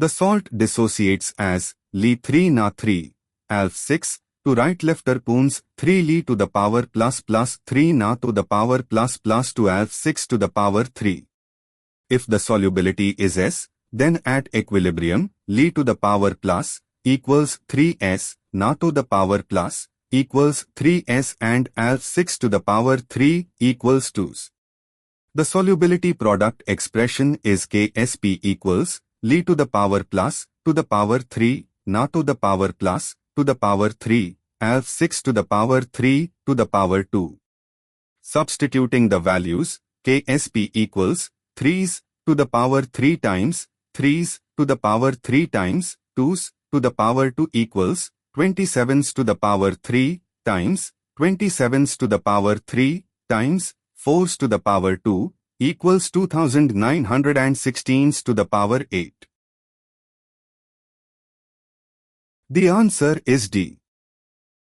The salt dissociates as Li₃Na₃, AlF₆, to write left terpenes 3 Li to the power plus plus 3 Na to the power plus plus to AlF₆ to the power 3. If the solubility is S, then at equilibrium, Li to the power plus equals 3S, Na to the power plus equals 3S and AlF₆ to the power 3 equals 2. The solubility product expression is Ksp equals Li to the power plus to the power 3, Na to the power plus to the power 3, AlF₆ to the power 3 to the power 2. Substituting the values, Ksp equals 3s to the power 3 times 3s to the power 3 times 2s to the power 2 equals 27s to the power 3 times 27s to the power 3 times 4s to the power 2 equals 2916s to the power 8. The answer is D.